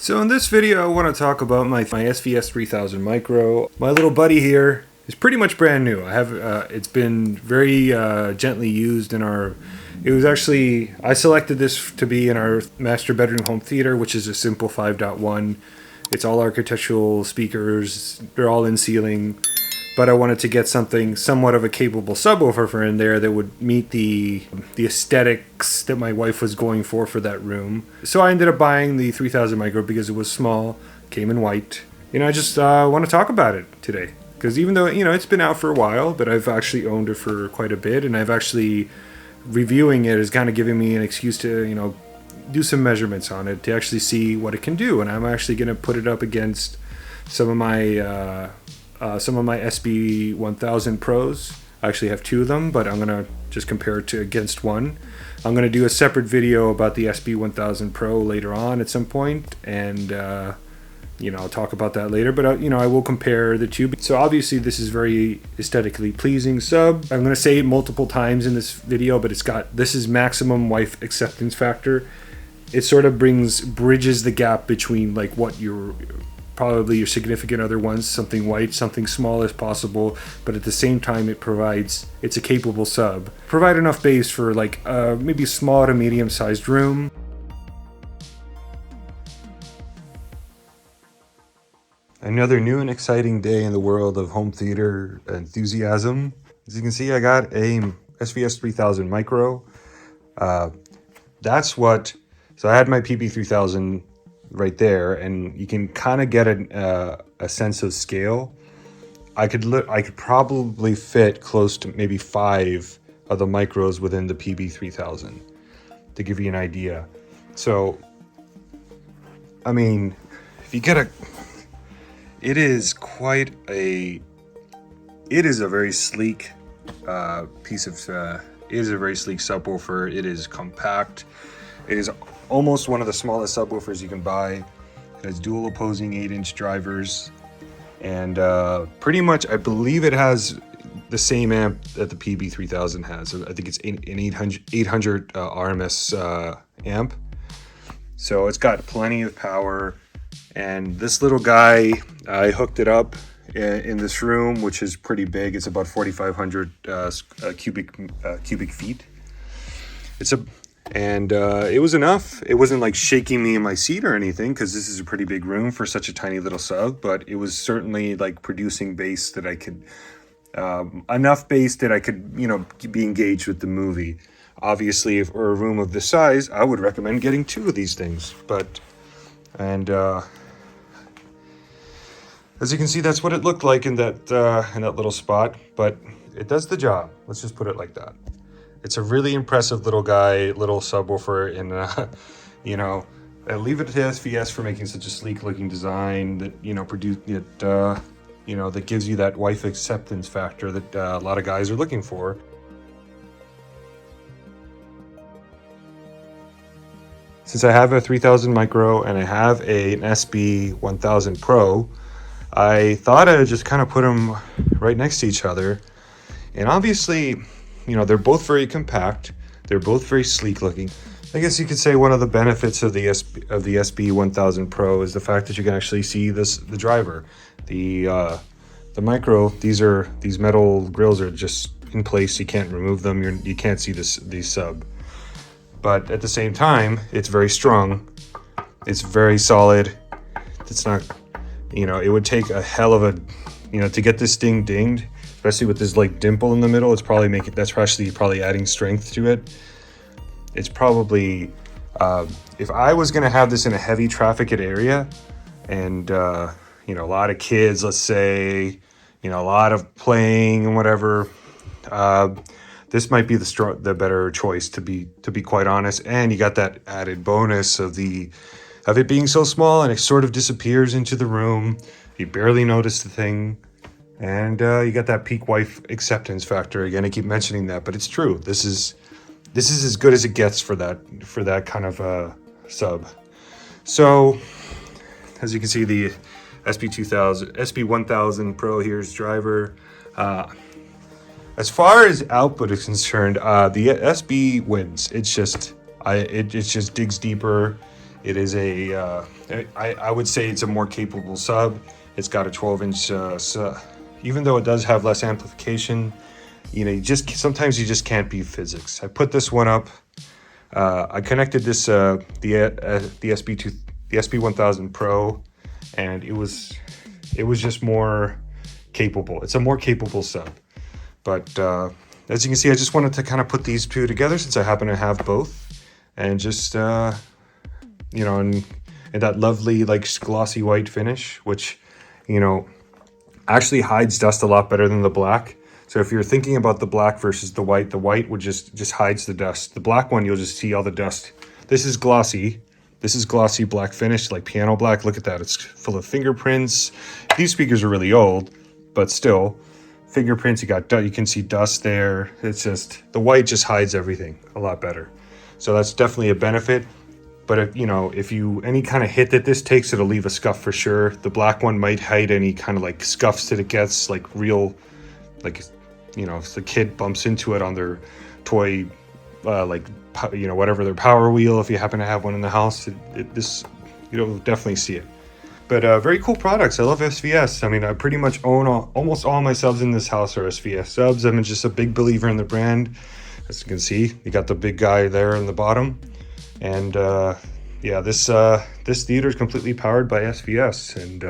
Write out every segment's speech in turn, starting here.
So in this video, I want to talk about my SVS 3000 Micro. My little buddy here is pretty much brand new. It's been very gently used in our. It was actually, I selected this to be in our master bedroom home theater, which is a simple 5.1. It's all architectural speakers. They're all in ceiling. But I wanted to get something somewhat of a capable subwoofer for in there that would meet the aesthetics that my wife was going for that room. So I ended up buying the 3000 Micro because it was small, came in white. I just want to talk about it today. Because even though, it's been out for a while, but I've actually owned it for quite a bit, and I've actually, reviewing it is kind of giving me an excuse to, do some measurements on it to actually see what it can do. And I'm actually going to put it up against some of my SB1000 Pros. I actually have two of them, but I'm going to just compare it against one. I'm going to do a separate video about the SB1000 Pro later on at some point, and I'll talk about that later, but I will compare the two. So obviously this is very aesthetically pleasing sub. I'm going to say it multiple times in this video, but this is maximum wife acceptance factor. It sort of bridges the gap between like what probably your significant other wants, something white, something small as possible, but at the same time it's a capable sub. Provide enough bass for like maybe a small to medium sized room. Another new and exciting day in the world of home theater enthusiasm. As you can see, I got a SVS 3000 Micro. So I had my PB3000 right there, and you can kind of get a sense of scale. I could probably fit close to maybe 5 of the micros within the PB3000 to give you an idea. So, I mean, if you get it is a very sleek it is a very sleek subwoofer. It is compact. It is almost one of the smallest subwoofers you can buy. It has dual opposing 8-inch drivers, and pretty much I believe it has the same amp that the PB3000 has. So I think it's an 800 RMS amp. So it's got plenty of power. And this little guy, I hooked it up in this room, which is pretty big. It's about 4,500 cubic feet. It was enough. It wasn't like shaking me in my seat or anything, because this is a pretty big room for such a tiny little sub, but it was certainly like producing bass that I could, enough bass that I could, be engaged with the movie. Obviously, for a room of this size, I would recommend getting 2 of these things, as you can see, that's what it looked like in that little spot, but it does the job. Let's just put it like that. It's a really impressive little subwoofer, and I leave it to SVS for making such a sleek looking design that that gives you that wife acceptance factor that a lot of guys are looking for. Since I have a 3000 Micro and I have an SB1000 Pro, I thought I would just kind of put them right next to each other. And obviously, they're both very compact. They're both very sleek looking. I guess you could say one of the benefits of the SB1000 Pro is the fact that you can actually see the driver. The Micro, these metal grills are just in place. You can't remove them. You can't see the sub. But at the same time, it's very strong. It's very solid. It's not, it would take a hell of a, to get this thing dinged, especially with this like dimple in the middle. That's actually probably adding strength to it. It's probably, if I was going to have this in a heavy trafficked area, and a lot of kids, let's say, a lot of playing and whatever, this might be the better choice, to be quite honest. And you got that added bonus of it being so small, and it sort of disappears into the room. You barely notice the thing, and you got that peak wife acceptance factor. Again, I keep mentioning that, but it's true. This is as good as it gets for that kind of sub. So as you can see, the SB1000 Pro, here's driver. As far as output is concerned, the SB wins. It just digs deeper. It is I would say it's a more capable sub. It's got a 12-inch, even though it does have less amplification, you know, sometimes you just can't beat physics. I put this one up. I connected this the SB1000 Pro, and it was just more capable. It's a more capable sub. But as you can see, I just wanted to kind of put these two together since I happen to have both, and just you know, and that lovely like glossy white finish, which, you know, actually hides dust a lot better than the black. So if you're thinking about the black versus the white would just hides the dust. The black one, you'll just see all the dust. This is glossy. This is glossy black finish, like piano black. Look at that. It's full of fingerprints. These speakers are really old, but still, fingerprints. You can see dust there. It's just, the white just hides everything a lot better. So that's definitely a benefit. But if any kind of hit that this takes, it'll leave a scuff for sure. The black one might hide any kind of like scuffs that it gets, like real, like, you know, if the kid bumps into it on their toy, like, you know, whatever, their Power Wheel, if you happen to have one in the house, you'll definitely see it. But very cool products. I love SVS. I mean, I pretty much own almost all my subs in this house are SVS subs. I'm just a big believer in the brand. As you can see, you got the big guy there in the bottom. And yeah, this theater is completely powered by SVS, and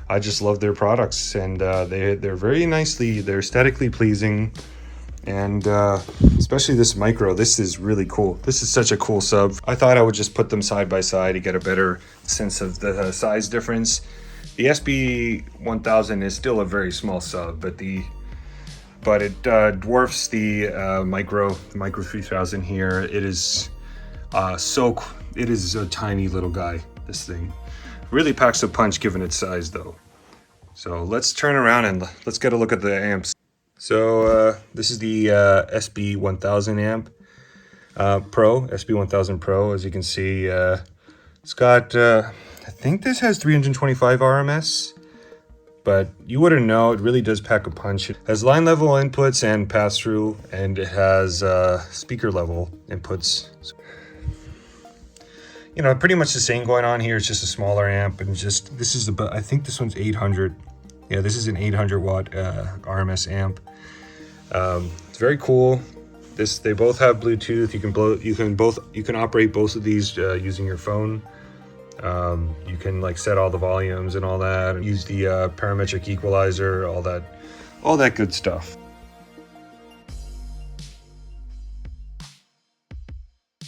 I just love their products, and they're very nicely, they're aesthetically pleasing, and especially this micro. This is really cool. This is such a cool sub. I thought I would just put them side by side to get a better sense of the size difference. The SB1000 is still a very small sub, but it dwarfs the micro 3000 here. It is it is a tiny little guy, this thing. Really packs a punch given its size though. So let's turn around and let's get a look at the amps. So this is the SB1000 amp Pro, SB1000 Pro. As you can see, it's got, I think this has 325 RMS, but you wouldn't know. It really does pack a punch. It has line level inputs and pass through, and it has speaker level inputs. You know, pretty much the same going on here. It's just a smaller amp, and just, this is about, I think this one's 800. Yeah, this is an 800 watt RMS amp. It's very cool. They both have Bluetooth. You can operate both of these using your phone. You can like set all the volumes and all that, and use the parametric equalizer, all that good stuff.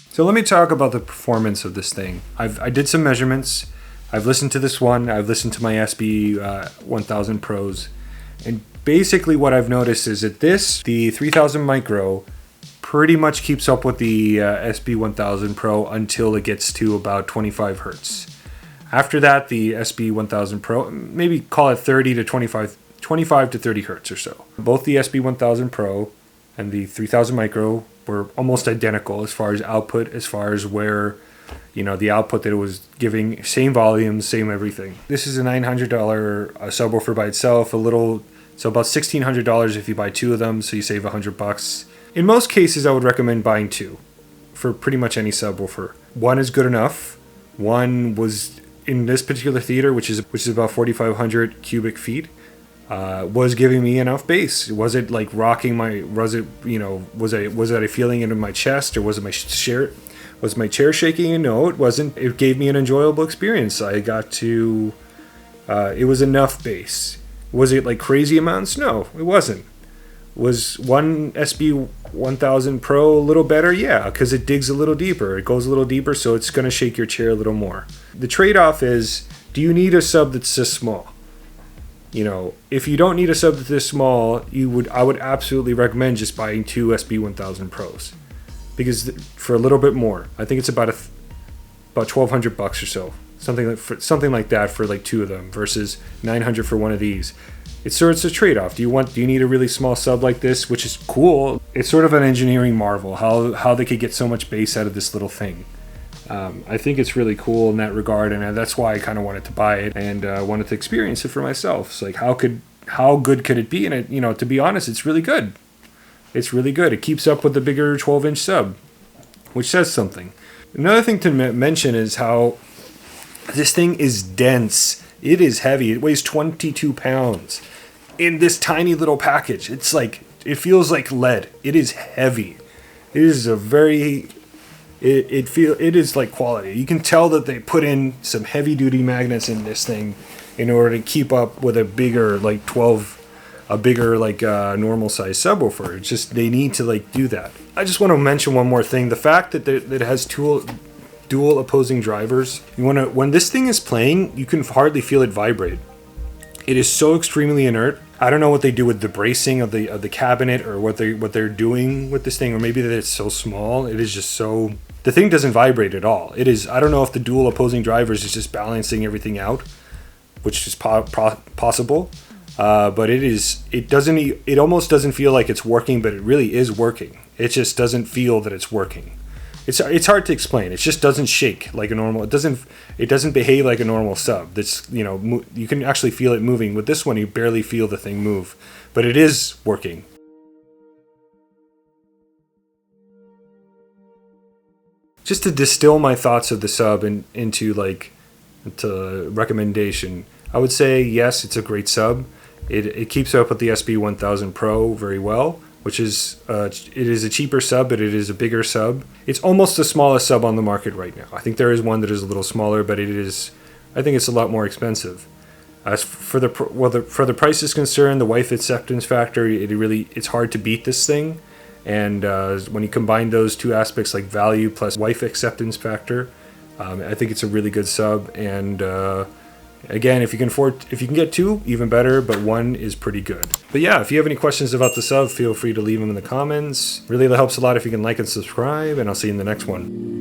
So let me talk about the performance of this thing. I did some measurements. I've listened to this one. I've listened to my SB1000 Pros. And basically what I've noticed is that the 3000 Micro, pretty much keeps up with the SB1000 Pro until it gets to about 25 Hertz. After that, the SB1000 Pro, maybe call it 30 to 25 to 30 Hertz or so. Both the SB1000 Pro and the 3000 Micro were almost identical as far as output, as far as where, you know, the output that it was giving, same volume, same everything. This is a $900 subwoofer by itself, so about $1,600 if you buy two of them, so you save $100. In most cases, I would recommend buying two for pretty much any subwoofer. One is good enough. One was, in this particular theater, which is about 4,500 cubic feet, was giving me enough bass. Was it like rocking was I feeling it in my chest, or was my chair shaking? No, it wasn't. It gave me an enjoyable experience. I got to, it was enough bass. Was it like crazy amounts? No, it wasn't. Was one SB1000 Pro a little better? Yeah, because it digs a little deeper. It goes a little deeper, so it's going to shake your chair a little more. The trade-off is, do you need a sub that's this small? You know, if you don't need a sub that's this small, I would absolutely recommend just buying two SB1000 Pros, because for a little bit more, I think it's about $1,200 or so, something like that for like two of them versus $900 for one of these. It's a trade-off. Do you need a really small sub like this, which is cool? It's sort of an engineering marvel how they could get so much bass out of this little thing. I think it's really cool in that regard, and that's why I kind of wanted to buy it and wanted to experience it for myself. It's like, how good could it be? And it, you know, to be honest, it's really good. It's really good. It keeps up with the bigger 12-inch sub, which says something. Another thing to mention is how this thing is dense. It is heavy. It weighs 22 pounds in this tiny little package. It's like, it feels like lead. It is heavy. It is a very, it is like quality. You can tell that they put in some heavy duty magnets in this thing in order to keep up with a bigger, like normal size subwoofer. It's just, they need to like do that. I just want to mention one more thing. The fact that it has dual opposing drivers. When this thing is playing, you can hardly feel it vibrate. It is so extremely inert. I don't know what they do with the bracing of the cabinet, or what they're doing with this thing, or maybe that it's so small. It is just so, the thing doesn't vibrate at all. It is, I don't know if the dual opposing drivers is just balancing everything out, which is possible. But it almost doesn't feel like it's working, but it really is working. It just doesn't feel that it's working. It's hard to explain. It just doesn't shake like a normal. It doesn't behave like a normal sub. That's, you can actually feel it moving. With this one, you barely feel the thing move, but it is working. Just to distill my thoughts of the sub into recommendation, I would say yes, it's a great sub. It keeps up with the SB1000 Pro very well, which is it is a cheaper sub, but it is a bigger sub. It's almost the smallest sub on the market right now. I think there is one that is a little smaller, but I think it's a lot more expensive. As for the price is concerned, the wife acceptance factor, it's hard to beat this thing. And when you combine those two aspects, like value plus wife acceptance factor, I think it's a really good sub. And again, if you can get two, even better, but one is pretty good. But yeah, if you have any questions about the sub, feel free to leave them in the comments. Really helps a lot if you can like and subscribe, and I'll see you in the next one.